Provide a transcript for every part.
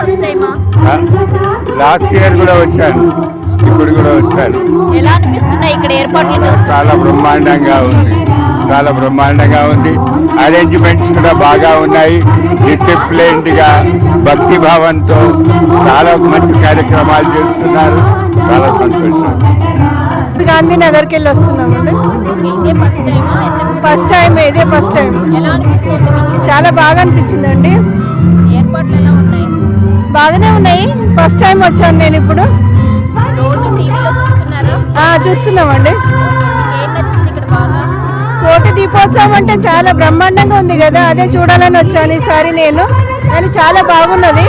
First టైమా? Last year కూడా వచ్చాను, ఇప్పుడు కూడా వచ్చాను. ఎలా అనిపిస్తున్నాయి ఇక్కడ ఏర్పాట్లు? చాలా బ్రహ్మాండంగా ఉంది, చాలా బ్రహ్మాండంగా ఉంది. అరేంజ్మెంట్స్ కూడా బాగా ఉన్నాయి. డిసిప్లైన్డ్ గా భక్తి భావంతో చాలా మంచి కార్యక్రమాలు చేస్తున్నారు. చాలా సంతోషం. గాంధీనగర్కి వెళ్ళి వస్తున్నామండి. ఫస్ట్ టైం, ఇదే ఫస్ట్ టైం. చాలా బాగా అనిపించిందండి. ఏర్పాట్లు ఎలా ఉన్నాయి? బాగానే ఉన్నాయి. ఫస్ట్ టైం వచ్చాను నేను ఇప్పుడు. రోజు టీవీలో చూస్తున్నారా? చూస్తున్నామండి. ఏం నచ్చింది ఇక్కడ బాగా? కోటి దీపోత్సవం అంటే చాలా బ్రహ్మాండంగా ఉంది కదా, అదే చూడాలని వచ్చాను ఈసారి నేను. అని చాలా బాగున్నది.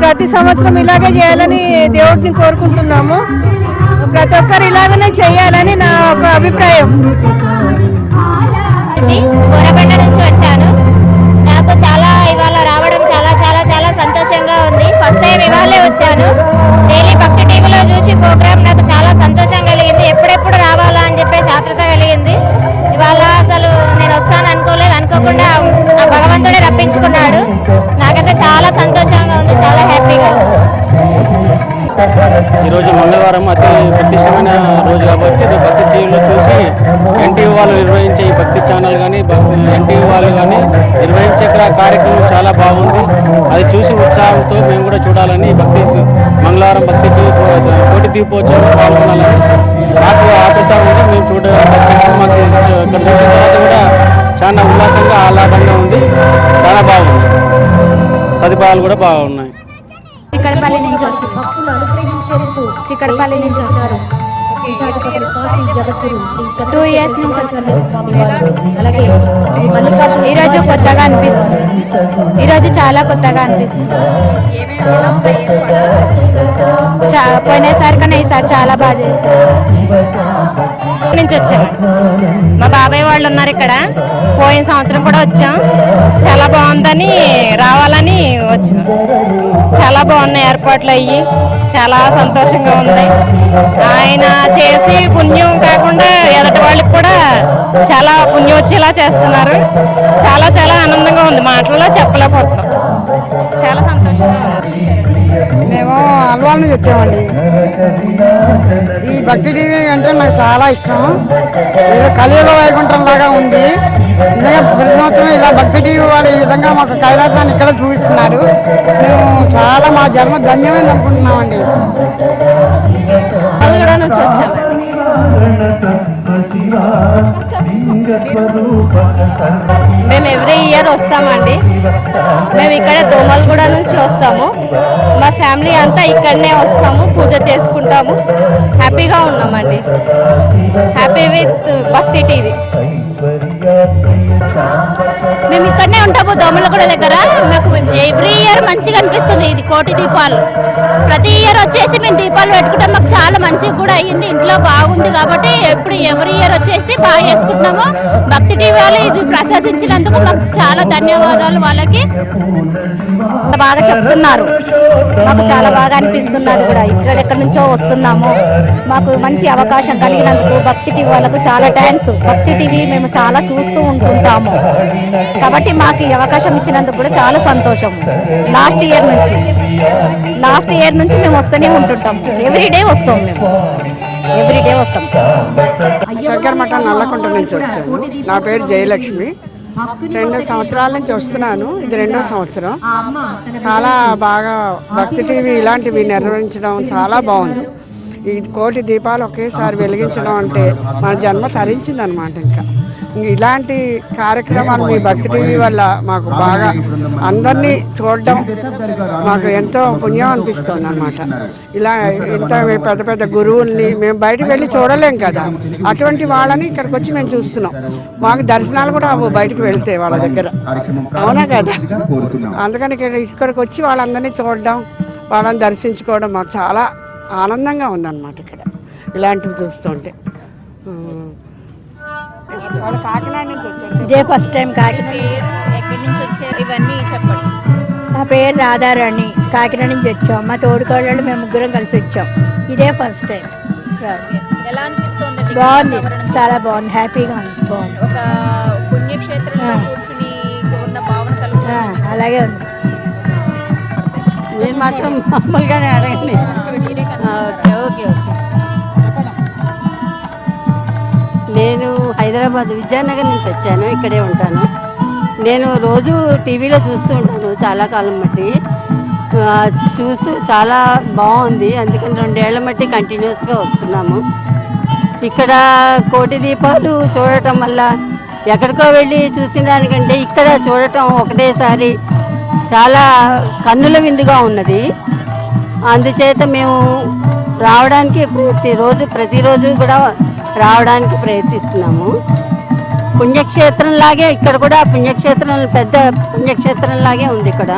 ప్రతి సంవత్సరం ఇలాగే చేయాలని దేవుడిని కోరుకుంటున్నాము. ప్రతి ఒక్కరు ఇలాగనే చేయాలని నా ఒక అభిప్రాయం. బోరబండ నుంచి వచ్చాను. నాకు చాలా ఇవాళ రావడం చాలా చాలా చాలా సంతోషంగా ఉంది. ఫస్ట్ టైం ఇవాళే వచ్చాను. డైలీ భక్తి టీవీలో చూసి ప్రోగ్రామ్ నాకు చాలా సంతోషం కలిగింది. ఎప్పుడెప్పుడు రావాలా అని చెప్పేసి ఆత్రత కలిగింది. ఇవాళ అసలు నేను వస్తాను అనుకోలేదు, అనుకోకుండా ఆ భగవంతుడే రప్పించుకున్నాడు. నాకైతే చాలా సంతోషంగా ఉంది, చాలా హ్యాపీగా. ఈరోజు మంగళవారం అతి ప్రతిష్టమైన రోజు కాబట్టి భక్తి టీవీలో చూసి ఎన్టీవీ వాళ్ళు నిర్వహించే ఈ భక్తి ఛానల్ కానీ ఎన్టీవీ వాళ్ళు కానీ నిర్వహించే కార్యక్రమం చాలా బాగుంది. అది చూసి ఉత్సాహంతో మేము కూడా చూడాలని మంగళవారం భక్తి కోటి దీపోత్సవం పాల్గొనాలని నాకు ఆతృత ఉంది. మేము మాకు ఇక్కడ చూసిన తర్వాత కూడా చాలా ఉల్లాసంగా ఆహ్లాదంగా ఉంది. చాలా బాగుంది. సదుపాయాలు కూడా బాగున్నాయి. చిక్కడపల్లి నుంచి వస్తారు. చిక్కడపల్లి నుంచి వస్తారు. 2 years నుంచి వస్తారు. ఈరోజు కొత్తగా అనిపిస్తుంది. ఈరోజు చాలా కొత్తగా అనిపిస్తుంది. పోయినసారి కన్నా ఈసారి చాలా బాగా చేశారు. నుంచి వచ్చాం. మా బాబాయ్ వాళ్ళు ఉన్నారు ఇక్కడ. పోయిన సంవత్సరం కూడా వచ్చాం. చాలా బాగుందని రావాలని వచ్చాం. చాలా బాగున్నాయి ఏర్పాట్లు అయ్యి. చాలా సంతోషంగా ఉంది. ఆయన చేసి పుణ్యం కాకుండా ఎదటి వాళ్ళకి కూడా చాలా పుణ్యం వచ్చేలా చేస్తున్నారు. చాలా చాలా ఆనందంగా ఉంది. మాటల్లో చెప్పలేకపోతున్నాం. చాలా సంతోషంగా ఉంది. మేము అల్వాల్ నుంచి వచ్చామండి. ఈ భక్తి టీవీ అంటే నాకు చాలా ఇష్టం. ఏదో కలియుగ వైకుంఠం లాగా ఉంది. నిజంగా ప్రతి సంవత్సరం ఇలా భక్తి టీవీ వాళ్ళు ఈ విధంగా మాకు కైలాసాన్ని ఇక్కడ చూపిస్తున్నారు. మేము చాలా మా జన్మ ధన్యమైంది అనుకుంటున్నామండి. కూడా నుంచి వచ్చామండి. మేము ఎవ్రీ ఇయర్ వస్తామండి. మేము ఇక్కడ దోమలగూడ నుంచి వస్తాము. మా ఫ్యామిలీ అంతా ఇక్కడనే వస్తాము, పూజ చేసుకుంటాము. హ్యాపీగా ఉన్నామండి. హ్యాపీ విత్ భక్తి టీవీ. మేము ఇక్కడనే ఉంటాము దోమలగూడ దగ్గర. మాకు ఎవ్రీ ఇయర్ మంచిగా అనిపిస్తుంది. ఇది కోటి దీపాలు ప్రతి ఇయర్ వచ్చేసి మేము దీపాలు పెట్టుకుంటాం. మాకు చాలా మంచిగా కూడా అయ్యింది. ఇంట్లో బాగుంది కాబట్టి ఎవ్రీ ఇయర్ వచ్చేసి బాగా చేసుకుంటున్నాము. భక్తి టీవీ వాళ్ళు ఇది ప్రసాదించినందుకు మాకు చాలా ధన్యవాదాలు. వాళ్ళకి బాగా చెప్తున్నారు. మాకు చాలా బాగా అనిపిస్తున్నది కూడా. ఎక్కడెక్కడి నుంచో వస్తున్నాము. మాకు మంచి అవకాశం కలిగినందుకు భక్తి టీవీ వాళ్ళకు చాలా థ్యాంక్స్. భక్తి టీవీ మేము చాలా చూస్తూ ఉంటుంటాము కాబట్టి మాకు ఈ అవకాశం ఇచ్చినందుకు కూడా చాలా సంతోషం. లాస్ట్ ఇయర్ నుంచి మేము వస్తూనే ఉంటుంటాం. ఎవ్రీడే వస్తాం. మేము ఎవ్రీడే వస్తాం. శంకర్ మఠం నల్లకుంట నుంచి వచ్చాను. నా పేరు జయలక్ష్మి. 2 సంవత్సరాల నుంచి వస్తున్నాను. ఇది 2వ సంవత్సరం. చాలా బాగా భక్తి టీవీ ఇలాంటివి నిర్వహించడం చాలా బాగుంది. ఈ కోటి దీపాలు ఒకేసారి వెలిగించడం అంటే మన జన్మ తరించిందనమాట. ఇంకా ఇలాంటి కార్యక్రమాలు మీ భక్తి టీవీ వల్ల మాకు బాగా అందరినీ చూడడం మాకు ఎంతో పుణ్యం అనిపిస్తుంది అనమాట. ఇలా ఇంత పెద్ద పెద్ద గురువుల్ని మేము బయటకు వెళ్ళి చూడలేం కదా, అటువంటి వాళ్ళని ఇక్కడికి వచ్చి మేము చూస్తున్నాం. మాకు దర్శనాలు కూడా అవ్వవు బయటకు వెళ్తే వాళ్ళ దగ్గర, అవునా కదా. అందుకని ఇక్కడికి వచ్చి వాళ్ళందరినీ చూడడం, వాళ్ళని దర్శించుకోవడం మాకు చాలా ఆనందంగా ఉందన్నమాట. ఇక్కడ ఇలాంటివి చూస్తుంటే. కాకినాడ నుంచి వచ్చారు. ఇదే ఫస్ట్ టైం. కాకినాడ ఎక్కడి నుంచి వచ్చారు? ఇవన్నీ చెప్పండి. నా పేరు రాధారాణి. కాకినాడ నుంచి వచ్చాం. మా తోడుకోళ్ళు మేము ముగ్గురం కలిసి వచ్చాం. ఇదే ఫస్ట్ టైం. ఎలా అనిపిస్తుంది? బాగుంది, చాలా బాగుంది, హ్యాపీగా ఉంది, బాగుంది. ఒక పుణ్యక్షేత్రంలో కూర్చుని ఉన్న భావన కలుగుతుంది. అలాగే ఉంది. మీరు మాత్రం మామూలుగానే అడగండి. Okay okay okay. నేను హైదరాబాద్ విద్యానగర్ నుంచి వచ్చాను, ఇక్కడే ఉంటాను. నేను రోజు టీవీలో చూస్తూ ఉంటాను చాలా కాలం బట్టి, చూస్తూ చాలా బాగుంది. అందుకని 2 ఏళ్ల మట్టి కంటిన్యూస్గా వస్తున్నాము. ఇక్కడ కోటి దీపాలు చూడటం వల్ల ఎక్కడికో వెళ్ళి చూసిన దానికంటే ఇక్కడ చూడటం ఒకటేసారి చాలా కన్నుల విందుగా ఉన్నది. అందుచేత మేము రావడానికి ప్రతిరోజు కూడా రావడానికి ప్రయత్నిస్తున్నాము. పుణ్యక్షేత్రంలాగే ఇక్కడ కూడా పెద్ద పుణ్యక్షేత్రంలాగే ఉంది. ఇక్కడ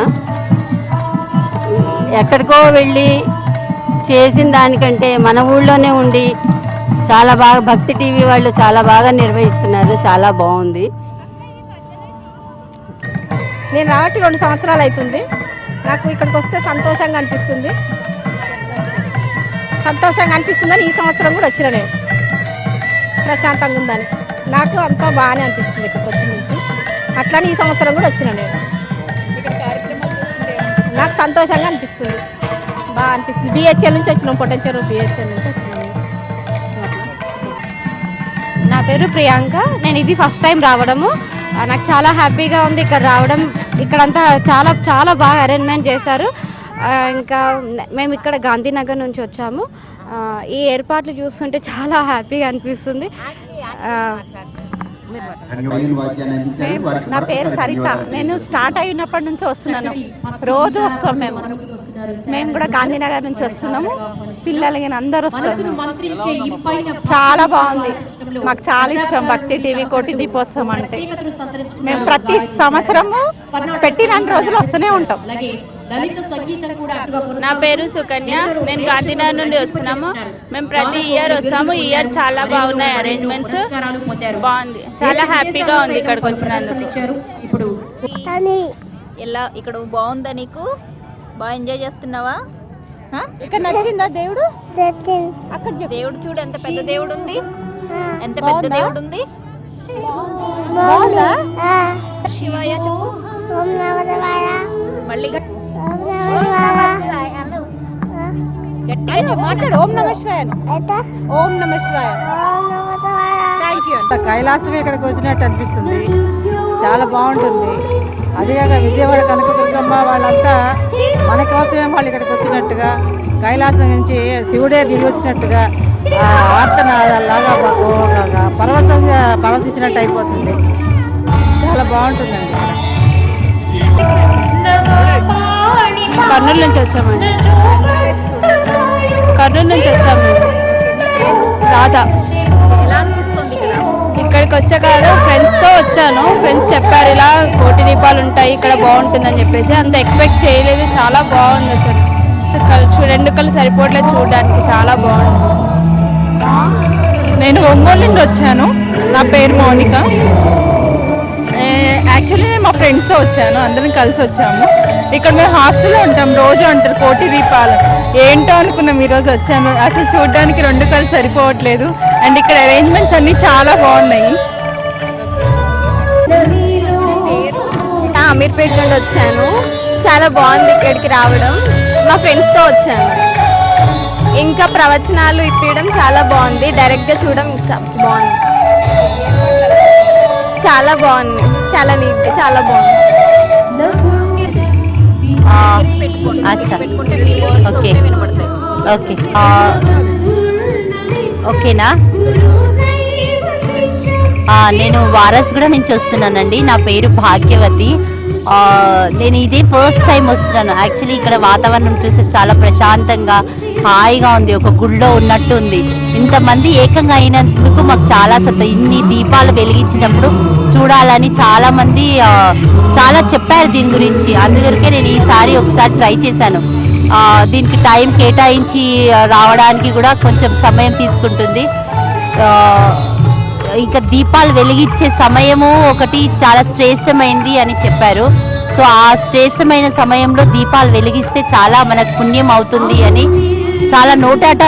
ఎక్కడికో వెళ్ళి చేసిన దానికంటే మన ఊళ్ళోనే ఉండి చాలా బాగా భక్తి టీవీ వాళ్ళు చాలా బాగా నిర్వహిస్తున్నారు. చాలా బాగుంది. నేను రావట్టి 2 సంవత్సరాలు అవుతుంది. నాకు ఇక్కడికి వస్తే సంతోషంగా అనిపిస్తుందని ఈ సంవత్సరం కూడా వచ్చిన నేను. ప్రశాంతంగా ఉందని నాకు అంతా బాగానే అనిపిస్తుంది ఇక్కడికి వచ్చిన నుంచి. అట్లని ఈ సంవత్సరం కూడా వచ్చిన నేను. నాకు సంతోషంగా అనిపిస్తుంది, బాగా అనిపిస్తుంది. బిహెచ్ఎల్ నుంచి వచ్చినాం, పొటెన్షియల్ బిహెచ్ఎల్ నుంచి వచ్చినాం. నా పేరు ప్రియాంక. నేను ఇది ఫస్ట్ టైం రావడము. నాకు చాలా హ్యాపీగా ఉంది ఇక్కడ రావడం. ఇక్కడంతా చాలా చాలా బాగా అరేంజ్మెంట్ చేశారు. ఇంకా మేము ఇక్కడ గాంధీనగర్ నుంచి వచ్చాము. ఈ ఏర్పాట్లు చూస్తుంటే చాలా హ్యాపీగా అనిపిస్తుంది. నా పేరు సరిత. నేను స్టార్ట్ అయినప్పటి నుంచి వస్తున్నాను, రోజు వస్తాం. మేము కూడా గాంధీనగర్ నుంచి వస్తున్నాము. పిల్లలు అందరూ వస్తారు. చాలా బాగుంది, మాకు చాలా ఇష్టం భక్తి టీవీ కోటి దీపోత్సవం అంటే. మేము ప్రతి సంవత్సరము పెట్టిన రోజులు వస్తూనే ఉంటాం. నా పేరు సుకన్య. నేను గాంధీనగర్ నుండి వస్తున్నాము. మేము ప్రతి ఇయర్ వస్తాము. ఈ ఇయర్ చాలా బాగున్నాయి అరేంజ్మెంట్స్, బాగుంది, చాలా హ్యాపీగా ఉంది ఇక్కడికి వచ్చినందుకు. ఎలా ఇక్కడ బాగుందా? నీకు బాగా ఎంజాయ్ చేస్తున్నావా? ఇక్కడ నచ్చిందా దేవుడు? అక్కడ దేవుడు చూడు ఎంత పెద్ద దేవుడు ఉంది, ఎంత పెద్ద దేవుడు ఉంది. శివాయ చెప్పు మళ్ళీ మాట్లాడు. ఓం నమ శివాయ. ఓం నమ శివాయ. కైలాసం ఇక్కడికి వచ్చినట్టు అనిపిస్తుంది, చాలా బాగుంటుంది. అదేగాక విజయవాడ కనకదుర్గమ్మ వాళ్ళంతా మన కోసమే వాళ్ళు ఇక్కడికి వచ్చినట్టుగా, కైలాసం నుంచి శివుడే దిగి వచ్చినట్టుగా ఆర్తనాదాలాగా పరవశించినట్టు అయిపోతుంది. చాలా బాగుంటుందండి. కర్నూలు నుంచి వచ్చామండి. కర్నూలు నుంచి వచ్చాము. రాధా. ఎలా అనిపిస్తుంది ఇక్కడ? ఇక్కడికి వచ్చాక ఫ్రెండ్స్తో వచ్చాను. ఫ్రెండ్స్ చెప్పారు ఇలా కోటి దీపాలు ఉంటాయి ఇక్కడ, బాగుంటుందని చెప్పేసి. అంత ఎక్స్పెక్ట్ చేయలేదు. చాలా బాగుంది అసలు. 2 కళ్ళు సరిపోవట్లేదు చూడడానికి, చాలా బాగుంది. నేను ఒంగోలు నుండి వచ్చాను. నా పేరు మౌనిక. యాక్చువల్లీ నేను మా ఫ్రెండ్స్తో వచ్చాను, అందరం కలిసి వచ్చాము. ఇక్కడ మేము హాస్టల్లో ఉంటాం. రోజు అంటారు కోటి దీపాలు, ఏంటో అనుకున్నాం. ఈరోజు వచ్చాను. అసలు చూడడానికి 2 కళ్ళు సరిపోవట్లేదు. అండ్ ఇక్కడ అరేంజ్మెంట్స్ అన్నీ చాలా బాగున్నాయి. అమీర్పేట నుండి వచ్చాను. చాలా బాగుంది ఇక్కడికి రావడం. మా ఫ్రెండ్స్తో వచ్చాను. ఇంకా ప్రవచనాలు ఇప్పడం చాలా బాగుంది. డైరెక్ట్గా చూడడం బాగుంది. చాలా బాగుంది, చాలా నీట్, చాలా బాగుంది. అచ్చా ఓకే ఓకే ఓకేనా. నేను వారస్గూడ నుంచి వస్తున్నానండి. నా పేరు భాగ్యవతి. నేను ఇదే ఫస్ట్ టైం వస్తున్నాను. యాక్చువల్లీ ఇక్కడ వాతావరణం చూస్తే చాలా ప్రశాంతంగా హాయిగా ఉంది, ఒక గుళ్ళో ఉన్నట్టు ఉంది. ఇంతమంది ఏకంగా అయినందుకు మాకు చాలా ఇన్ని దీపాలు వెలిగించినప్పుడు చూడాలని చాలామంది చాలా చెప్పారు దీని గురించి. అందువరకే నేను ఈసారి ఒకసారి ట్రై చేశాను. దీనికి టైం కేటాయించి రావడానికి కూడా కొంచెం సమయం తీసుకుంటుంది. ఇంకా దీపాలు వెలిగించే సమయము ఒకటి చాలా శ్రేష్టమైంది అని చెప్పారు. సో ఆ శ్రేష్టమైన సమయంలో దీపాలు వెలిగిస్తే చాలా మనకు పుణ్యం అవుతుంది అని చాలా నోటాట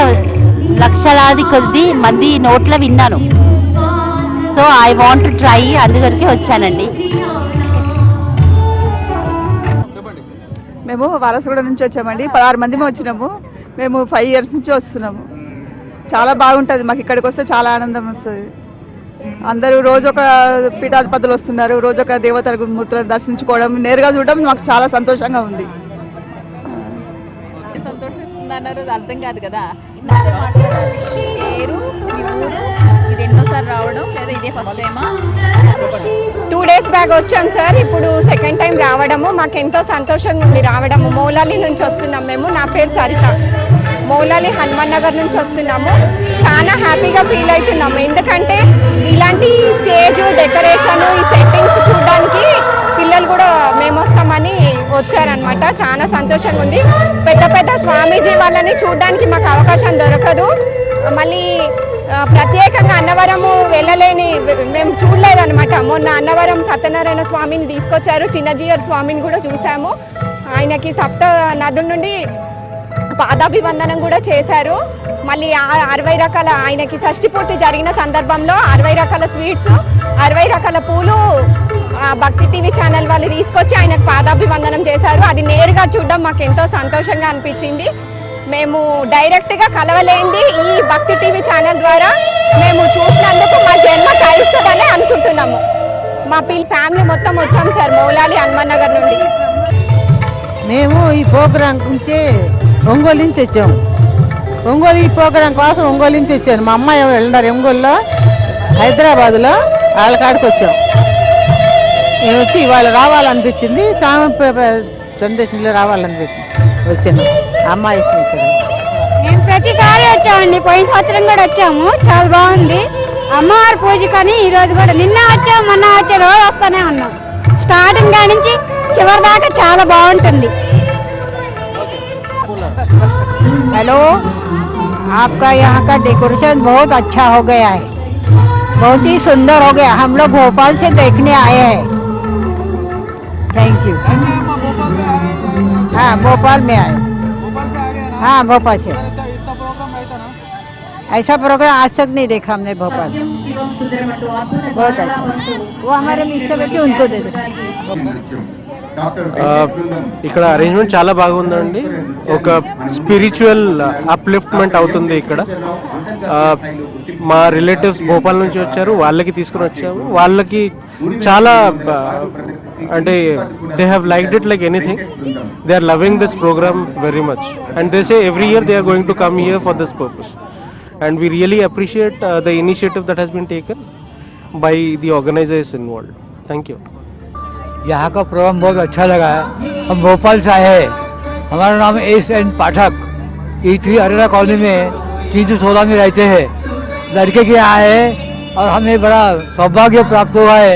లక్షలాది కొద్ది మంది నోట్ల విన్నాను. So I want to try, అందువరకే వచ్చానండి. మేము వారసుగూడ నుంచి వచ్చామండి. 16 మంది వచ్చినాము. మేము 5 years నుంచి వస్తున్నాము. చాలా బాగుంటుంది మాకు. ఇక్కడికి వస్తే చాలా ఆనందం వస్తుంది. అందరూ రోజు ఒక పీఠాధిపతులు వస్తున్నారు. రోజు ఒక దేవతల మూర్తులను దర్శించుకోవడం, నేరుగా చూడడం మాకు చాలా సంతోషంగా ఉంది. సంతోషిస్తున్నారు అర్థం కాదు కదా. పేరు, మీ ఊరు, ఇది ఎన్నోసార్లు రావడం లేదా ఇదే ఫస్ట్ టైమా? 2 days బ్యాక్ వచ్చాం సార్. ఇప్పుడు సెకండ్ టైం రావడము మాకు ఎంతో సంతోషంగా ఉంది. రావడము మౌలాలి నుంచి వస్తున్నాం మేము. నా పేరు సరిత. మౌలాలి హనుమాన్ నగర్ నుంచి వస్తున్నాము. చాలా హ్యాపీగా ఫీల్ అవుతున్నాము. ఎందుకంటే ఇలాంటి స్టేజ్ డెకరేషన్, ఈ సెట్టింగ్స్ చూడడానికి పిల్లలు కూడా మేము వస్తామని వచ్చారనమాట. చాలా సంతోషంగా ఉంది. పెద్ద పెద్ద స్వామీజీ వాళ్ళని చూడడానికి మాకు అవకాశం దొరకదు. మళ్ళీ ప్రత్యేకంగా అన్నవరము వెళ్ళలేని మేము చూడలేదన్నమాట. మొన్న అన్నవరం సత్యనారాయణ స్వామిని తీసుకొచ్చారు. చిన్నజీయర్ స్వామిని కూడా చూసాము. ఆయనకి 7 నదుల నుండి పాదాభివందనం కూడా చేశారు. మళ్ళీ 60 రకాల ఆయనకి షష్ఠి పూర్తి జరిగిన సందర్భంలో 60 రకాల స్వీట్స్, 60 రకాల పూలు భక్తి టీవీ ఛానల్ వాళ్ళు తీసుకొచ్చి ఆయనకు పాదాభివందనం చేశారు. అది నేరుగా చూడడం మాకు ఎంతో సంతోషంగా అనిపించింది. మేము డైరెక్ట్గా కలవలేంది ఈ భక్తి టీవీ ఛానల్ ద్వారా మేము చూసినందుకు మా జన్మ తరిస్తుందని అనుకుంటున్నాము. మా ఫ్యామిలీ మొత్తం వచ్చాము సార్ మౌలాలి హనుమాన్ నగర్ నుండి. మేము ఈ ప్రోగ్రాం నుంచి ఒంగోలు నుంచి వచ్చాము. ఒంగోలు ఈ ప్రోగ్రాం కోసం ఒంగోలు నుంచి వచ్చాను. మా అమ్మాయి వెళ్ళారు ఒంగోలులో, హైదరాబాద్లో వాళ్ళ కాడికి వచ్చాం. నేను వచ్చి ఇవాళ రావాలనిపించింది. సందేశంలో రావాలనిపించింది వచ్చాను. అమ్మాయి ఇష్టం వచ్చాను. మేము ప్రతిసారి వచ్చామండి. పోయిన సంవత్సరం కూడా వచ్చాము. చాలా బాగుంది. అమ్మవారి పూజ కానీ ఈరోజు కూడా నిన్న వచ్చాము, మొన్న వచ్చే రోజు వస్తూనే ఉన్నాం. స్టార్టింగ్ కాడి నుంచి చివరి దాకా చాలా బాగుంటుంది. हेलो, आपका यहाँ का डेकोरेशन बहुत अच्छा हो गया है, बहुत ही सुंदर हो गया. हम लोग भोपाल से देखने आए हैं. Thank you. हाँ, भोपाल में आए. हाँ, भोपाल से. ऐसा प्रोग्राम आज तक नहीं देखा हमने भोपाल. बहुत अच्छा. वो हमारे मिस्टर बच्चे उनको दे दो. ఇక్కడ అరేంజ్మెంట్ చాలా బాగుందండి. ఒక స్పిరిచువల్ అప్లిఫ్ట్మెంట్ అవుతుంది ఇక్కడ. మా రిలేటివ్స్ భోపాల్ నుంచి వచ్చారు, వాళ్ళకి తీసుకుని వచ్చాము. వాళ్ళకి చాలా అంటే they have liked it like anything. They are loving this programme very much and they say every year they are going to come here for this purpose. And we really appreciate the initiative that has been taken by the organizers involved. Thank you. यहाँ का programme बहुत अच्छा लगा है. हम भोपाल से आए हैं. हमारा नाम S.N. पाठक. E3 अरेरा कॉलोनी में 316 में रहते हैं. लड़के के यहाँ आए और हमें बड़ा सौभाग्य प्राप्त हुआ है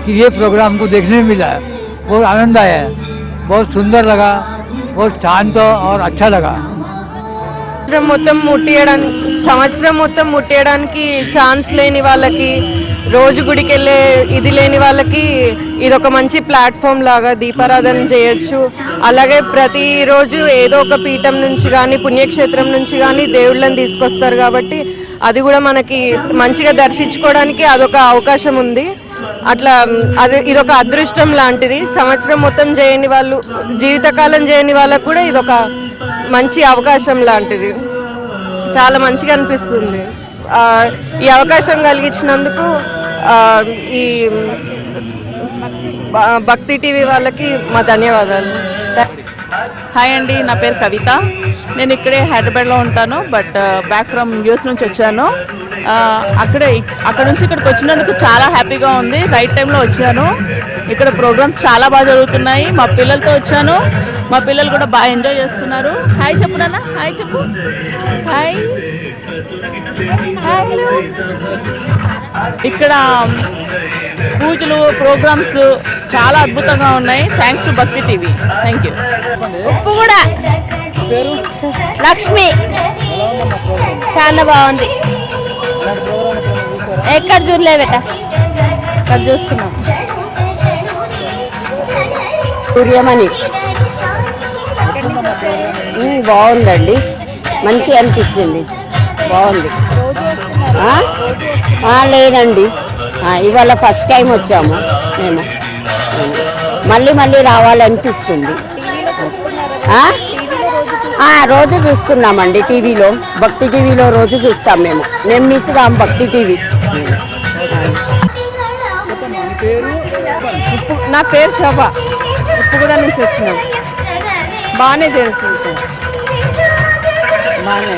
कि ये प्रोग्राम हमको देखने में मिला है. बहुत आनंद आया है. बहुत सुंदर लगा, बहुत शांत और अच्छा लगा. సంవత్సరం మొత్తం ముట్టేయడానికి ఛాన్స్ లేని వాళ్ళకి, రోజు గుడికి వెళ్ళే ఇది లేని వాళ్ళకి ఇది ఒక మంచి ప్లాట్ఫామ్ లాగా దీపారాధన చేయొచ్చు. అలాగే ప్రతిరోజు ఏదో ఒక పీఠం నుంచి కానీ పుణ్యక్షేత్రం నుంచి కానీ దేవుళ్ళని తీసుకొస్తారు కాబట్టి అది కూడా మనకి మంచిగా దర్శించుకోవడానికి అదొక అవకాశం ఉంది. అట్లా ఇదొక అదృష్టం లాంటిది. సంవత్సరం మొత్తం చేయని వాళ్ళు, జీవితకాలం చేయని వాళ్ళకు కూడా ఇదొక మంచి అవకాశం లాంటిది. చాలా మంచిగా అనిపిస్తుంది. ఈ అవకాశం కలిగించినందుకు ఈ భక్తి టీవీ వాళ్ళకి మా ధన్యవాదాలు. హాయ్ అండి, నా పేరు కవిత. నేను ఇక్కడే హైదరాబాద్లో ఉంటాను, బట్ బ్యాక్ ఫ్రమ్ యూఎస్ నుంచి వచ్చాను. అక్కడ నుంచి ఇక్కడికి వచ్చినందుకు చాలా హ్యాపీగా ఉంది. రైట్ టైంలో వచ్చాను. ఇక్కడ ప్రోగ్రామ్స్ చాలా బాగా జరుగుతున్నాయి. మా పిల్లలతో వచ్చాను. మా పిల్లలు కూడా బాగా ఎంజాయ్ చేస్తున్నారు. హాయ్ చెప్పు నాన్న, హాయ్ చెప్పు, హాయ్. ఇక్కడ పూజలు, ప్రోగ్రామ్స్ చాలా అద్భుతంగా ఉన్నాయి. థ్యాంక్స్ టు భక్తి టీవీ. Thank you. ఉప్పు కూడా లక్ష్మి చాలా బాగుంది. ఎక్కడ చూడలే బెట, ఇక్కడ చూస్తున్నాం. సూర్యమణి బాగుందండి, మంచిగా అనిపించింది, బాగుంది. లేదండి, ఇవాళ ఫస్ట్ టైం వచ్చాము మేము. మళ్ళీ మళ్ళీ రావాలనిపిస్తుంది. రోజు చూస్తున్నామండి టీవీలో, భక్తి టీవీలో రోజు చూస్తాం మేము మిస్ కాం భక్తి టీవీ. నా పేరు శోభ, ఉప్పుగూడ నుంచి వచ్చినాం. బాగానే జరుగుతుంది, బాగానే.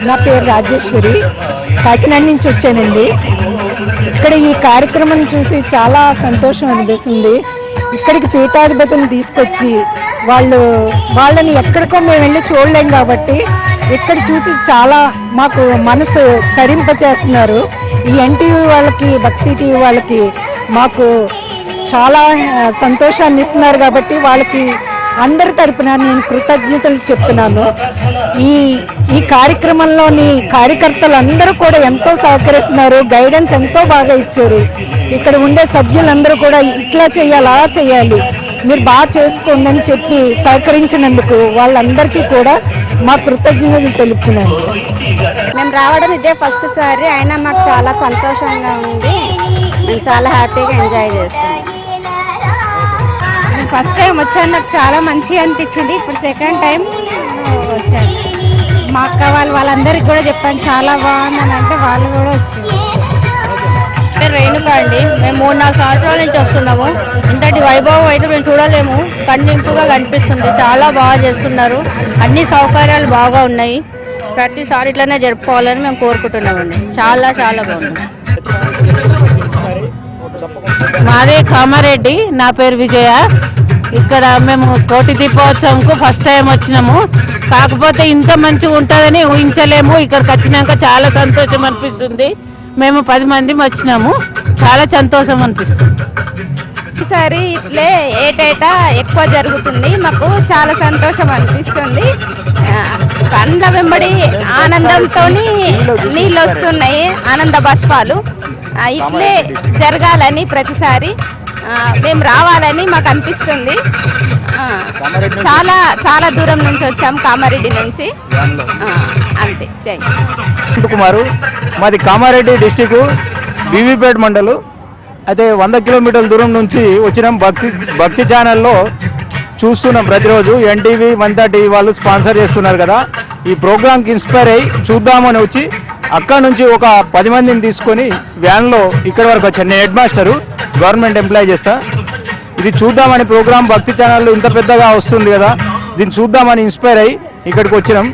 నా పేరు రాజేశ్వరి, కాకినాడ నుంచి వచ్చానండి. ఇక్కడ ఈ కార్యక్రమం చూసి చాలా సంతోషం అనిపిస్తుంది. ఇక్కడికి పీఠాధిపతిని తీసుకొచ్చి వాళ్ళని ఎక్కడికో మేము వెళ్ళి చూడలేం కాబట్టి ఇక్కడ చూసి చాలా మాకు మనసు తరింపచేస్తున్నారు. ఈ ఎన్టీవీ వాళ్ళకి, భక్తి టీవీ వాళ్ళకి మాకు చాలా సంతోషాన్ని ఇస్తున్నారు కాబట్టి వాళ్ళకి అందరి తరపున నేను కృతజ్ఞతలు చెప్తున్నాను. ఈ కార్యక్రమంలోని కార్యకర్తలు అందరూ కూడా ఎంతో సహకరిస్తున్నారు, గైడెన్స్ ఎంతో బాగా ఇచ్చారు. ఇక్కడ ఉండే సభ్యులందరూ కూడా ఇట్లా చేయాలి, అలా చేయాలి, మీరు బాగా చేసుకోండి అని చెప్పి సహకరించినందుకు వాళ్ళందరికీ కూడా మా కృతజ్ఞతలు తెలుపుతున్నాను. మేము రావడం ఇదే ఫస్ట్ సారి, అయినా మాకు చాలా సంతోషంగా ఉంది. మేము చాలా హ్యాపీగా ఎంజాయ్ చేస్తాం. ఫస్ట్ టైం వచ్చాను, నాకు చాలా మంచిగా అనిపించింది. ఇప్పుడు సెకండ్ టైం వచ్చాను. మా అక్క వాళ్ళందరికీ కూడా చెప్పాను చాలా బాగుందని, అంటే వాళ్ళు కూడా వచ్చారు. రేణుక అండి, మేము 3-4 సంవత్సరాల నుంచి వస్తున్నాము. ఇంతటి వైభవం అయితే మేము చూడలేము, కన్నింపుగా కనిపిస్తుంది. చాలా బాగా చేస్తున్నారు, అన్ని సౌకర్యాలు బాగా ఉన్నాయి. ప్రతిసారి ఇట్లనే జరుపుకోవాలని మేము కోరుకుంటున్నామండి. చాలా చాలా బాగుంది. మాదే కామారెడ్డి, నా పేరు విజయ. ఇక్కడ మేము కోటి దీపోత్సవంకు ఫస్ట్ టైం వచ్చినాము. కాకపోతే ఇంత మంచిగా ఉంటుందని ఊహించలేము. ఇక్కడికి వచ్చినాక చాలా సంతోషం అనిపిస్తుంది. మేము 10 మంది వచ్చినాము, చాలా సంతోషం అనిపిస్తుంది. ఈసారి ఇట్లే ఏటేటా ఎక్కువ జరుగుతుంది, మాకు చాలా సంతోషం అనిపిస్తుంది. కండ్ల వెంబడి ఆనందంతో నీళ్ళు వస్తున్నాయి, ఆనంద బాష్పాలు. ఇట్లే జరగాలని ప్రతిసారి మేము రావాలని మాకు అనిపిస్తుంది. చాలా చాలా దూరం నుంచి వచ్చాం, కామారెడ్డి నుంచి. అంతే. జై కుమారు, మాది కామారెడ్డి డిస్టిక్, బీవీపేట మండలు. అయితే 100 కిలోమీటర్ల దూరం నుంచి వచ్చినాం. భక్తి ఛానల్లో చూస్తున్నాం ప్రతిరోజు. ఎన్టీవీ, వనితా టీవీ వాళ్ళు స్పాన్సర్ చేస్తున్నారు కదా, ఈ ప్రోగ్రామ్కి ఇన్స్పైర్ అయ్యి చూద్దామని వచ్చి అక్కడ నుంచి ఒక 10 మందిని తీసుకొని వ్యాన్లో ఇక్కడి వరకు వచ్చాను. నేను హెడ్ మాస్టరు, గవర్నమెంట్ ఎంప్లాయ్ చేస్తా. ఇది చూద్దామని ప్రోగ్రామ్ భక్తి ఛానల్లో ఇంత పెద్దగా వస్తుంది కదా, దీన్ని చూద్దామని ఇన్స్పైర్ అయ్యి ఇక్కడికి వచ్చినాం.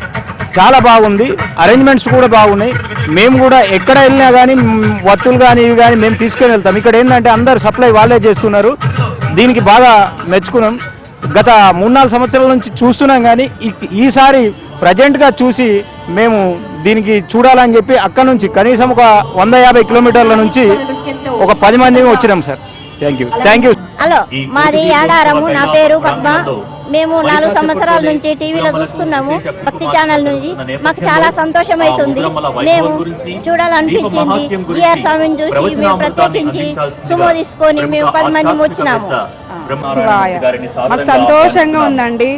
చాలా బాగుంది, అరేంజ్మెంట్స్ కూడా బాగున్నాయి. మేము కూడా ఎక్కడ వెళ్ళినా కానీ వత్తులు కానీ ఇవి కానీ మేము తీసుకొని వెళ్తాం. ఇక్కడ ఏంటంటే అందరు సప్లై వాళ్ళే చేస్తున్నారు, దీనికి బాగా మెచ్చుకున్నాం. గత 3-4 సంవత్సరాల నుంచి చూస్తున్నాం కానీ ఈసారి ప్రజెంట్గా చూసి మేము దీనికి చూడాలని చెప్పి అక్కడ నుంచి కనీసం ఒక 150 కిలోమీటర్ల నుంచి ఒక 10 మంది వచ్చినాం సార్. Thank you. హలో, మాది యాడారము, నా పేరు పద్మ. మేము 4 సంవత్సరాల నుంచి టీవీలో చూస్తున్నాము, భక్తి ఛానల్ నుంచి. మాకు చాలా సంతోషం అవుతుంది. మేము చూడాలనిపించింది. ఈఆర్ స్వామిని చూసి మేము ప్రత్యేకించి సుమో తీసుకొని మేము 10 మంది వచ్చినాము. మాకు సంతోషంగా ఉందండి.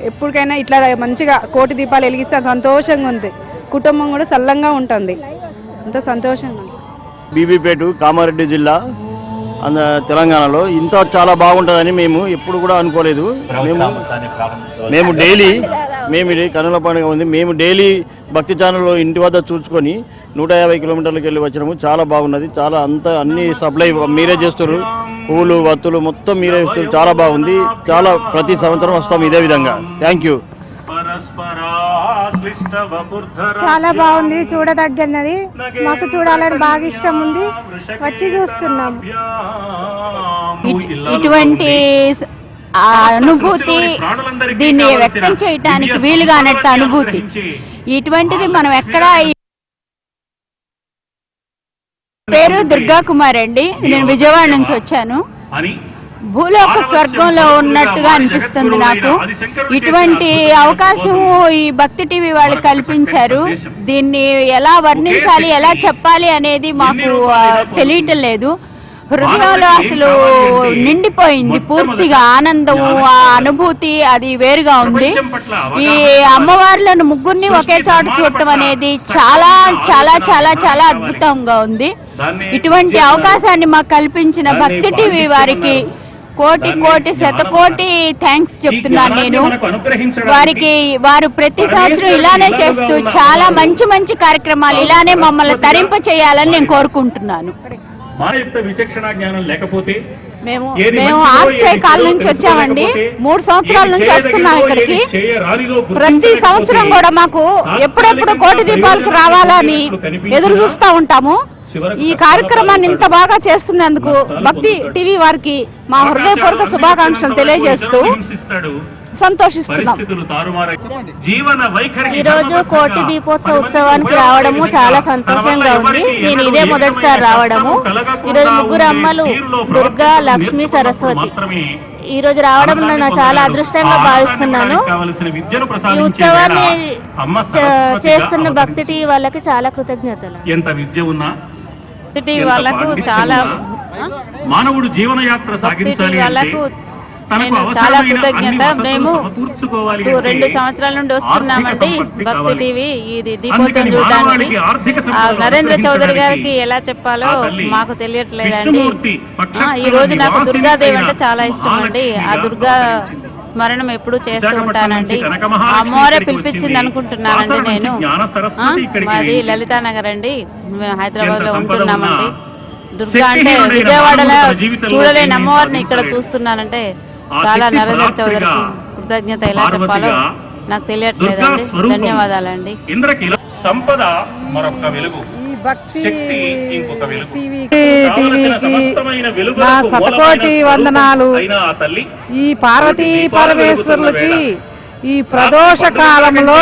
ఎప్పటికైనా ఇట్లా మంచిగా కోటి దీపాలు వెలిగిస్తే సంతోషంగా ఉంది. కుటుంబం కూడా సల్లంగా ఉంటుంది, అంత సంతోషంగా. బీబీపేట, కామారెడ్డి జిల్లా, తెలంగాణలో ఇంత చాలా బాగుంటుందని మేము ఎప్పుడు కూడా అనుకోలేదు. మేము డైలీ ఇది కనుల పండుగ ఉంది, మేము డైలీ భక్తి ఛానల్లో ఇంటి వద్ద చూసుకొని 150 కిలోమీటర్లకు వెళ్ళి వచ్చినాము. చాలా బాగున్నది. చాలా అన్ని సప్లై మీరే చేస్తారు, పూలు వత్తులు మొత్తం మీరే ఇస్తారు. చాలా బాగుంది. చాలా ప్రతి సంవత్సరం వస్తాం ఇదే విధంగా. Thank you. చాలా బాగుంది, చూడదగ్గన్నది. మాకు చూడాలని బాగా ఇష్టం ఉంది, వచ్చి చూస్తున్నాం. ఇటువంటి అనుభూతి, దీన్ని వ్యక్తం చేయటానికి వీలుగా అన్నట్టు అనుభూతి ఇటువంటిది మనం ఎక్కడ. పేరు దుర్గా కుమార్ అండి, నేను విజయవాడ నుంచి వచ్చాను. భూలోక స్వర్గంలో ఉన్నట్టుగా అనిపిస్తుంది నాకు. ఇటువంటి అవకాశం ఈ భక్తి టీవీ వాళ్ళు కల్పించారు. దీన్ని ఎలా వర్ణించాలి, ఎలా చెప్పాలి అనేది మాకు తెలియటం లేదు. హృదయాలు అసలు నిండిపోయింది పూర్తిగా. ఆనందము, ఆ అనుభూతి అది వేరుగా ఉంది. ఈ అమ్మవార్లను ముగ్గురిని ఒకే చోట చూడటం అనేది చాలా చాలా చాలా చాలా అద్భుతంగా ఉంది. ఇటువంటి అవకాశాన్ని మాకు కల్పించిన భక్తి టీవీ వారికి కోటి కోటి శతకోటి థ్యాంక్స్ చెప్తున్నాను నేను. వారు ప్రతి సంవత్సరం ఇలానే చేస్తూ చాలా మంచి మంచి కార్యక్రమాలు ఇలానే మమ్మల్ని తరింప చేయాలని నేను కోరుకుంటున్నాను. మేము ఆర్సీ కాలనీ నుంచి వచ్చామండి. 3 సంవత్సరాల నుంచి వస్తున్నాం ఇక్కడికి. ప్రతి సంవత్సరం కూడా మాకు ఎప్పుడెప్పుడు కోటి దీపాలకు రావాలని ఎదురు చూస్తూ ఉంటాము. ఈ కార్యక్రమాన్ని ఇంత బాగా చేస్తున్నందుకు భక్తి టీవీ వారికి మా హృదయపూర్వక శుభాకాంక్షలు తెలియజేస్తూ సంతోషిస్తున్నాం. ఈ రోజు కోటి దీపోత్సవ ఉత్సవానికి రావడము చాలా సంతోషంగా ఉంది. నేను ఇదే మొదటిసారి రావడము. ఈరోజు ముగ్గురు అమ్మలు దుర్గా, లక్ష్మి, సరస్వతి ఈ రోజు రావడం నేను చాలా అదృష్టంగా భావిస్తున్నాను. ఈ ఉత్సవాన్ని చేస్తున్న భక్తి టీవీ వాళ్ళకి చాలా కృతజ్ఞతలు. వాళ్ళకు చాలా మానవుడు జీవనయాత్ర సాగించాలి వాళ్ళకు చాలా కృతజ్ఞత. మేము 2 సంవత్సరాల నుండి వస్తున్నామండి భక్తి టీవీ ఇది దీపోత్సవం చూడడానికి. నరేంద్ర చౌదరి గారికి ఎలా చెప్పాలో మాకు తెలియట్లేదండి. ఈ రోజు నాకు దుర్గాదేవి అంటే చాలా ఇష్టం అండి. ఆ దుర్గా స్మరణం ఎప్పుడు చేస్తూ ఉంటానండి. అమ్మవారే పిలిపించింది అనుకుంటున్నానండి నేను. మాది లలితానగర్ అండి, మేము హైదరాబాద్ లో ఉంటున్నామండి. దుర్గా అంటే విజయవాడలో చూడలేని అమ్మవారిని ఇక్కడ చూస్తున్నానంటే చాలా నరేంద్ర చౌదరికి కృతజ్ఞత ఎలా చెప్పాలో నాకు తెలియట్లేదండి. ధన్యవాదాలండి. సంపద మరొక వెలుగు, శక్తి ఇంకొక వెలుగు. నా శతకోటి వందనాలు. ఈ పార్వతీ పరమేశ్వరులకి ఈ ప్రదోష కాలంలో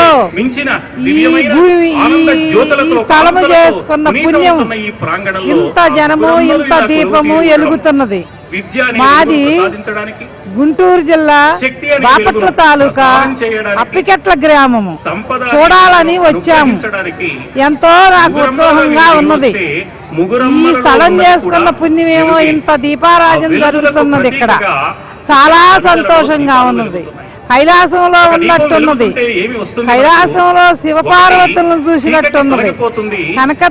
ఈ స్థలము చేసుకున్న పుణ్యం, ఇంత జనము ఇంత దీపము వెలుగుతున్నది. మాది గుంటూరు జిల్లా బాపట్ల తాలూకా అప్పికెట్ల గ్రామము. చూడాలని వచ్చాము. ఎంతో నాకు ఉత్సాహంగా ఉన్నది. ఈ స్థలం చేసుకున్న పుణ్యమేమో ఇంత దీపారాజన జరుగుతున్నది ఇక్కడ. చాలా సంతోషంగా ఉన్నది. కైలాసంలో ఉన్నట్టున్నది. కైలాసంలో శివపార్వతులను చూసినట్టున్నది. కనుక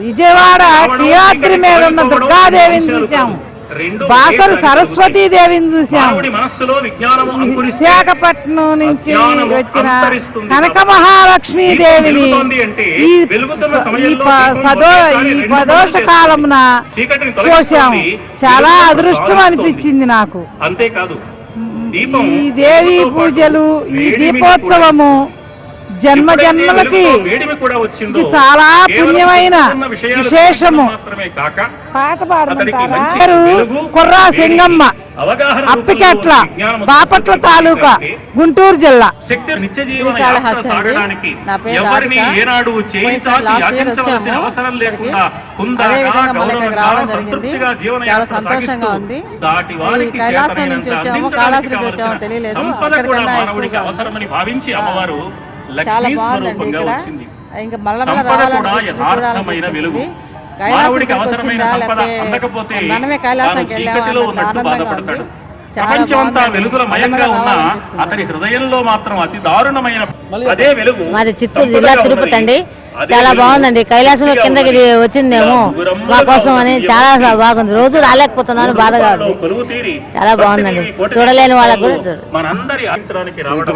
విజయవాడ కియాద్రి మీద ఉన్న దుర్గాదేవిని చూసాము. బాసర సరస్వతీ దేవిని చూసాము. విశాఖపట్నం నుంచి వచ్చిన కనక మహాలక్ష్మీ దేవిని ఈ ప్రదోష కాలమున చూసాము. చాలా అదృష్టం అనిపించింది నాకు. అంతేకాదు ఈ దేవి పూజలు, ఈ దీపోత్సవము జన్మ జన్మలకి చాలా పుణ్యమైన విశేషము. పాట పాడమంటారు. కుర్రా సింగమ్మ, అప్పికెట్ల, బాపట్ల తాలూకా, గుంటూరు జిల్లా. చాలా సంతోషంగా ఉంది. కైలాసం నుంచి వచ్చాము, కాళాశ్రీకి వచ్చామో తెలియలేదు. అవసరమని భావించి అమ్మవారు చాలా బాగుందండి ఇక్కడ. ఇంకా మళ్ళీ కైలాసానికి వచ్చిందా లేకపోతే మనమే కైలాసానికి వెళ్ళాము ఆనందంగా ఉంది. ప్రపంచమంతా వెలుగుల మయంగా ఉన్న అతని హృదయంలో మాత్రం అతి దారుణమైన అదే వెలుగు. మాది చిత్తూరు జిల్లా తిరుపతి అండి. చాలా బాగుందండి. కైలాసంలో కిందకి వచ్చిందేమో మా కోసం అని చాలా బాగుంది. రోజు రాలేకపోతున్నాను, బాధగా ఉంది. చాలా బాగుందండి. చూడలేని వాళ్ళకు మనందరి ఆచరణకి రావడం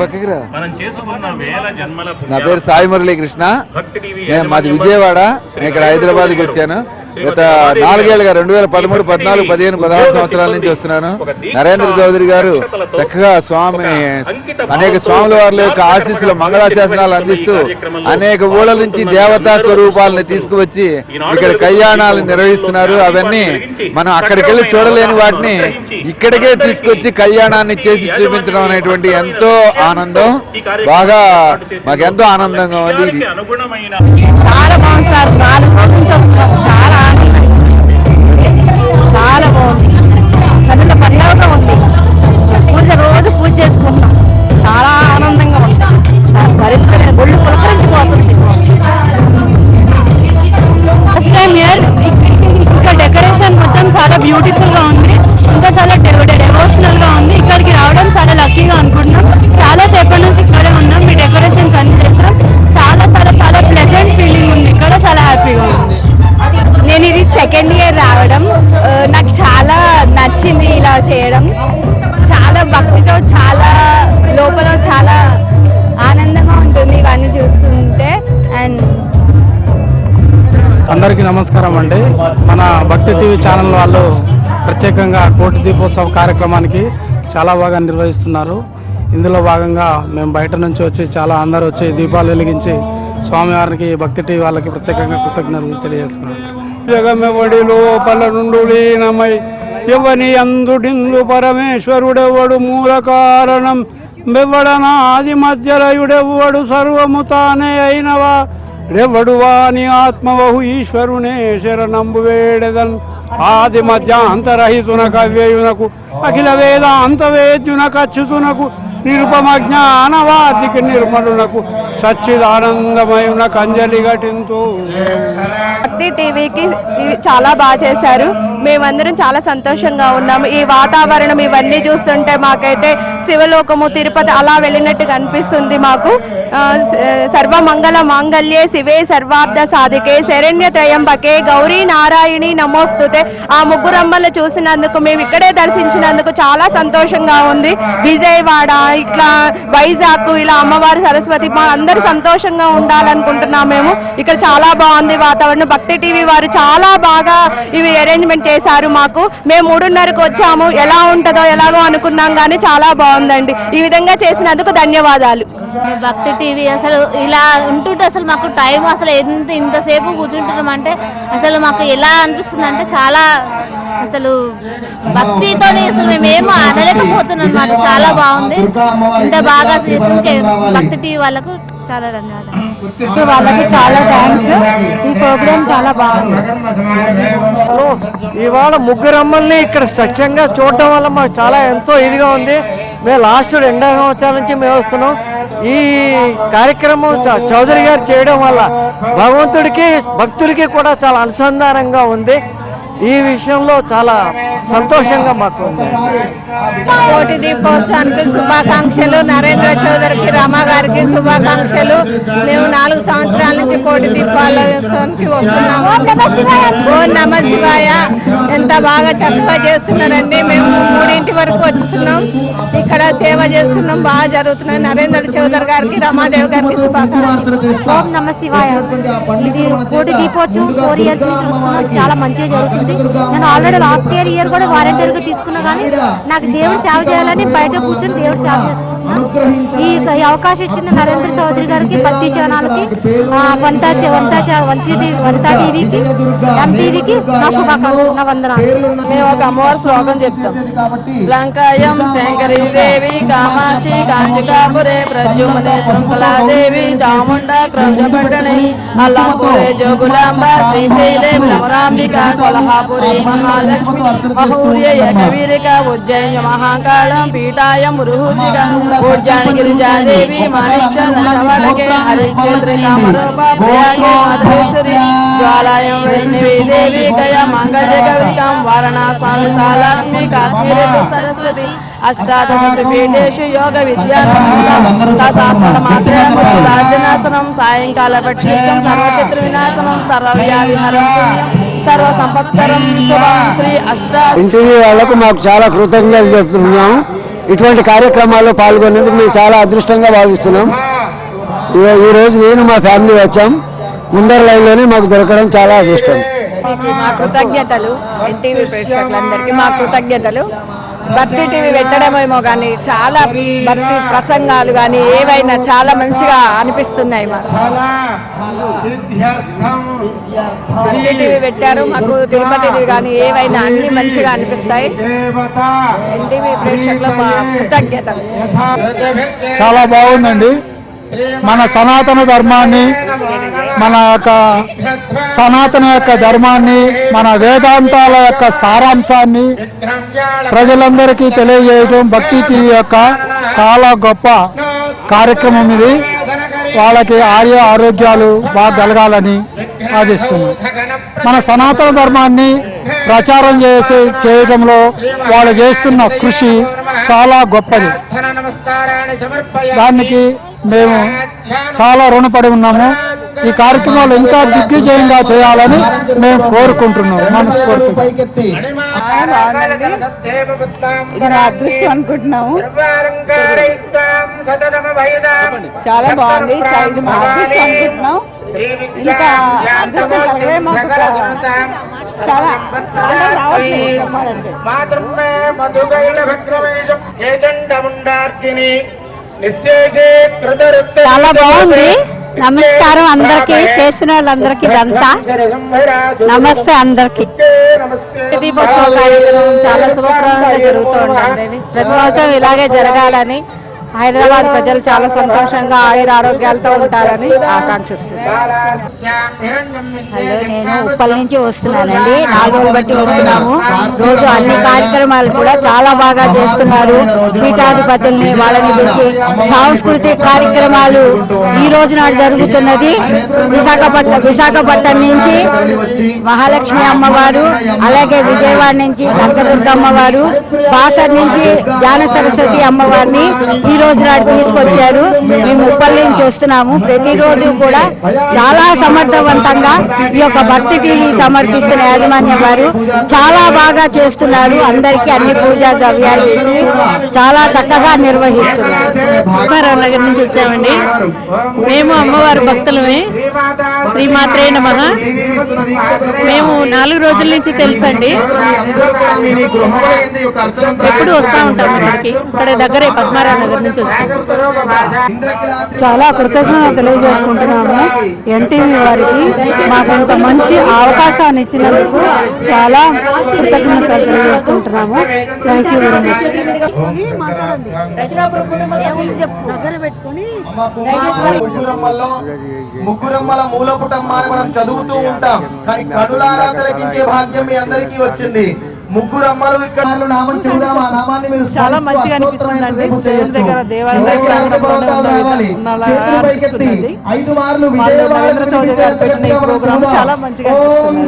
మనం చేసుకున్న వేల జన్మల. నా పేరు సాయి మురళీ కృష్ణ. మాది విజయవాడ. నేను ఇక్కడ హైదరాబాద్కి వచ్చాను. గత 4 ఏళ్ళుగా 2013, 14, 15, 16 సంవత్సరాల నుంచి వస్తున్నాను. నరేంద్ర చౌదరి గారు చక్కగా అనేక స్వాముల వారి యొక్క ఆశీస్సులు, మంగళాశాసనాలు అందిస్తూ అనేక ఊళ్ళ నుంచి దేవతా స్వరూపాలను తీసుకువచ్చి ఇక్కడ కళ్యాణాలు నిర్వహిస్తున్నారు. అవన్నీ మనం అక్కడికి వెళ్ళి చూడలేని వాటిని ఇక్కడికే తీసుకొచ్చి కళ్యాణాన్ని చేసి చూపించడం అనేటువంటి ఎంతో ఆనందం. బాగా మాకెంతో ఆనందంగా ఉంది. ఇది చాలా బాగుంది సార్. 4 రోజుల నుంచి వస్తున్నాము. చాలా ఆనందం, చాలా బాగుంది. కనుక పర్యావరణం ఉంది. రోజు పూజ చేసుకుంటాం. చాలా ఆనందంగా ఉంది. భరించలేదు, ఒళ్ళు పులకరించిపోతుంది. First time here. ఇంకా డెకరేషన్ చాలా బ్యూటిఫుల్ గా ఉంది, ఇంకా చాలా డెవోషనల్ గా ఉంది. ఇక్కడికి రావడం చాలా లక్కీగా అనుకుంటున్నాం. చాలా సేపటి నుంచి ఇక్కడే ఉన్నాం, మీ డెకరేషన్స్ అన్ని చేసాం. చాలా చాలా చాలా ప్లెజెంట్ ఫీలింగ్ ఉంది ఇక్కడ, చాలా హ్యాపీగా ఉంది. నేను ఇది సెకండ్ ఇయర్ రావడం, నాకు చాలా నచ్చింది ఇలా చేయడం. చాలా భక్తితో, చాలా లోపల చాలా ఆనందంగా ఉంటుంది ఇవన్నీ చూస్తుంటే. అండ్ అందరికీ నమస్కారం అండి. మన భక్తి టీవీ ఛానల్ వాళ్ళు ప్రత్యేకంగా కోటి దీపోత్సవ కార్యక్రమానికి చాలా బాగా నిర్వహిస్తున్నారు. ఇందులో భాగంగా మేము బయట నుంచి వచ్చి అందరూ వచ్చి దీపాలు వెలిగించి స్వామివారికి భక్తి టీవీ వాళ్ళకి ప్రత్యేకంగా కృతజ్ఞతలు తెలియజేసుకున్నాం. జగమెవడి లోపల నుండు లీనమై ఎవని అందుడిందు పరమేశ్వరుడెవడు మూల కారణం బెవ్వడనాది మధ్యలయుడెవ్వడు సర్వము తానే అయినవా రెవ్వడు వాని ఆత్మవహు ఈశ్వరునే శరణంబు వేడెదన్ ఆది మధ్యాంతరహితున కవ్యయునకు అఖిల వేదాంత వేద్యునకు అచ్యుతునకు నిరుపమ జ్ఞానవాదికి నిర్మలునకు సచ్చిదానందమయున కంజలి ఘటింతు. భక్తి టీవీకి చాలా బాగా చేశారు, మేమందరం చాలా సంతోషంగా ఉన్నాము. ఈ వాతావరణం ఇవన్నీ చూస్తుంటే మాకైతే శివలోకము తిరుపతి అలా వెళ్ళినట్టుగా అనిపిస్తుంది మాకు. సర్వమంగళ మాంగళ్యే శివే సర్వార్థ సాధికే శరణ్య త్రయంబకే గౌరీ నారాయణి నమోస్తుతే. ఆ ముగ్గురమ్మలు చూసినందుకు, మేము ఇక్కడే దర్శించినందుకు చాలా సంతోషంగా ఉంది. విజయవాడ, ఇట్లా వైజాగ్, ఇలా అమ్మవారి సరస్వతి అందరూ సంతోషంగా ఉండాలనుకుంటున్నాం. మేము ఇక్కడ చాలా బాగుంది వాతావరణం. భక్తి టీవీ వారు చాలా బాగా ఇవి అరేంజ్మెంట్ చేశారు మాకు. మేము 3:30కు వచ్చాము, ఎలా ఉంటుందో ఎలాగో అనుకున్నాం కానీ చాలా బాగుందండి. ఈ విధంగా చేసినందుకు ధన్యవాదాలు. భక్తి టీవీ అసలు ఇలా ఉంటుంటే అసలు మాకు టైం అసలు ఇంతసేపు కూర్చుంటున్నాం అంటే అసలు మాకు ఎలా అనిపిస్తుంది అంటే చాలా అసలు భక్తితోనే అసలు మేమేమో అనలేకపోతున్నాం అన్నమాట. చాలా బాగుంది, ఇంత బాగా చేసిన భక్తి టీవీ వాళ్ళకు చాలా ధన్యవాదాలు. వాళ్ళకి చాలా థ్యాంక్స్. ఈ ప్రోగ్రామ్ చాలా బాగుంది. ఇవాళ ముగ్గురమ్మల్ని ఇక్కడ స్వచ్ఛంగా చూడడం వల్ల మాకు చాలా ఎంతో ఇదిగా ఉంది. మేము లాస్ట్ 2 సంవత్సరాల నుంచి మేము వస్తున్నాం. ఈ కార్యక్రమం చౌదరి గారు చేయడం వల్ల భగవంతుడికి భక్తుడికి కూడా చాలా అనుసంధానంగా ఉంది. ఈ విషయంలో చాలా సంతోషంగా మాకు ఉంది. కోటి దీపోత్సవానికి శుభాకాంక్షలు. నరేంద్ర చౌదరికి, రమ గారికి శుభాకాంక్షలు. మేము 4 సంవత్సరాల నుంచి కోటి దీపాలకి వస్తున్నాము. ఓం నమ శివాయ. ఎంత బాగా చక్కగా చేస్తున్నారండి. మేము 3 వరకు వస్తున్నాం, ఇక్కడ సేవ చేస్తున్నాం, బాగా జరుగుతున్నాయి. నరేంద్ర చౌదరి గారికి, రమాదేవి గారికి శుభాకాంక్షలు. ఓం నమ శివాయ. ఇది కోటి దీపోత్సవం 4 ఇయర్స్ నుంచి చూస్తున్నాం, చాలా మంచిగా జరుగుతుంది. నేను ఆల్రెడీ లాస్ట్ ఇయర్ కూడా వాలంటీర్గా తీసుకున్నా, కానీ నాకు దేవుడు సేవ చేయాలని బయట కూర్చొని దేవుడు సేవ చేసుకుంటున్నాను. ఈ అవకాశం ఇచ్చిన నరేంద్ర చౌదరి గారికి, భక్తి ఛానల్కి, వంతా టీవీకి, ఎంటీవీకి నా శుభాకాంక్షలు, నా వందనాలు. మేము ఒక అమ్మవారి శ్లోకం చెప్తాం. లంకాయం శంకరీ దేవి కామాక్షి కాంచికాపురే ప్రద్యుమ్నే శృంఖలాదేవి చాముండా క్రౌంజపట్టణి అల్లాపురే జోగులాంబ శ్రీశైలే భ్రమరాంబిక కొల్హాపురే మహాలక్ష్మి మహూర్య ఏకవీరిక ఉజ్జయిన్య మహాకాళం పీఠాయ మురుహూతిక ఊర్జాని గిరిజాదేవి మాణిక్య ధనవడకే హరిక్షేత్రి కామరూప ప్రయాగే మధురేశ్వరి జ్వాలాయం వైష్ణవీ దేవి గయా మంగళ గౌరికాం వారణాసామి సాలాగ్ని కాశ్మీరే సరస్వతి అష్టాదశ పీఠేషు యోగ విద్యాసమల మాత్రాజనాసనం సాయంకాల పక్షీకం సర్వశత్రు వినాశనం సర్వవ్యాధిహరం సర్వ సంపత్కరం శుభం శ్రీ ఎన్టీవీ వాళ్ళకు మాకు చాలా కృతజ్ఞతలు చెప్తున్నాము. ఇటువంటి కార్యక్రమాల్లో పాల్గొనేందుకు మేము చాలా అదృష్టంగా భావిస్తున్నాం. ఈరోజు నేను మా ఫ్యామిలీ వచ్చాం. ముందర లైన్లోనే మాకు దొరకడం చాలా అదృష్టం. మా కృతజ్ఞతలు. ఎన్టీవీ ప్రేక్షకులందరికీ మా కృతజ్ఞతలు. భక్తి టీవీ పెట్టడమేమో కానీ చాలా భక్తి ప్రసంగాలు కానీ ఏవైనా చాలా మంచిగా అనిపిస్తున్నాయి మాకు. భక్తి టీవీ పెట్టారు మాకు. తిరుపతి కానీ ఏవైనా అన్ని మంచిగా అనిపిస్తాయి. ఎన్టీవీ ప్రేక్షకులకు మా కృతజ్ఞతలు. చాలా బాగుందండి. మన సనాతన ధర్మాన్ని, మన యొక్క సనాతన యొక్క ధర్మాన్ని, మన వేదాంతాల యొక్క సారాంశాన్ని ప్రజలందరికీ తెలియజేయడం భక్తి టీవీ యొక్క చాలా గొప్ప కార్యక్రమం ఇది. వాళ్ళకి ఆరోగ్యాలు బాగా కలగాలని ఆశిస్తున్నాం. మన సనాతన ధర్మాన్ని ప్రచారం చేయడంలో వాళ్ళు చేస్తున్న కృషి చాలా గొప్పది. దానికి మేము చాలా రుణపడి ఉన్నాము. ఈ కార్యక్రమాలు ఇంకా దిగ్విజయంగా చేయాలని మేము కోరుకుంటున్నాం మనస్ఫూర్తిగా. ఇది నా అదృష్టం అనుకుంటున్నాము. చాలా బాగుంది. ఇది మా అదృష్టం అనుకుంటున్నాం. ఇంకా అదృష్టం కలగలే మాకు చాలా రావట్లేదు చెప్పాలంటే. చాలా బాగుంది. నమస్కారం అందరికి, చేసిన వాళ్ళందరికీ ఇదంతా నమస్తే అందరికి. దీపోత్సవ కార్యక్రమం చాలా శుభప్రదంగా జరుగుతూ ఉంటుంది. ప్రతి సంవత్సరం ఇలాగే జరగాలని హైదరాబాద్ ప్రజలు చాలా సంతోషంగా ఆరోగ్యాలతో ఉంటారని ఆకాంక్షిస్తున్నారు. హలో, నేను ఉప్పల్ నుంచి వస్తున్నానండి. 4 రోజులు బట్టి వస్తున్నాము. రోజు అన్ని కార్యక్రమాలు కూడా చాలా బాగా చేస్తున్నారు. పీఠాధిపతుల్ని వాళ్ళని పిలిచి సాంస్కృతిక కార్యక్రమాలు ఈ రోజు నాడు జరుగుతున్నది. విశాఖపట్నం నుంచి మహాలక్ష్మి అమ్మవారు, అలాగే విజయవాడ నుంచి కనకదుర్గ అమ్మవారు, బాసర్ నుంచి జాన సరస్వతి అమ్మవారిని ఈ రోజు నాడు తీసుకొచ్చారు. మేము ఉప్పల్ నుంచి వస్తున్నాము. ప్రతిరోజు కూడా చాలా సమర్థవంతంగా ఈ యొక్క భక్తి టీవీ సమర్పిస్తున్న యాజమాన్యం వారు చాలా బాగా చేస్తున్నారు. అందరికీ అన్ని పూజా ద్రవ్యాలు చాలా చక్కగా నిర్వహిస్తున్నారు. నగర్ నుంచి వచ్చామండి. మేము అమ్మవారి భక్తులమే. శ్రీమాత్రే నమః. మేము 4 రోజుల నుంచి తెలుసండి. ఎప్పుడు వస్తూ ఉంటాం ఇక్కడికి. ఇక్కడ దగ్గరే పద్మారావు నగర్ నుంచి వచ్చాము. చాలా కృతజ్ఞత తెలియజేసుకుంటున్నాము ఎన్టీవీ వారికి. మాకు ఇంత మంచి అవకాశాన్ని ఇచ్చినందుకు చాలా కృతజ్ఞతలు తెలియజేసుకుంటున్నాము. Thank you very much. ముగ్గురమ్మల మూలపుటమ్మాని మనం చదువుతూ ఉంటాం, కానీ కనులారా తిలకించే భాగ్యం మీ అందరికీ వచ్చింది. ముగ్గురమ్మలు ఇక్కడ నామం చెబుదాం. ఆ నామాన్ని మీరు చాలా మంచిగా అనిపిస్తుందండి. దేవుని దగ్గర దేవాలయం అనిపిస్తున్నది. 5 మార్లు నరేంద్ర చౌదరి గారు పెట్టిన ఈ ప్రోగ్రామ్ చాలా మంచిగా అనిపిస్తుంది.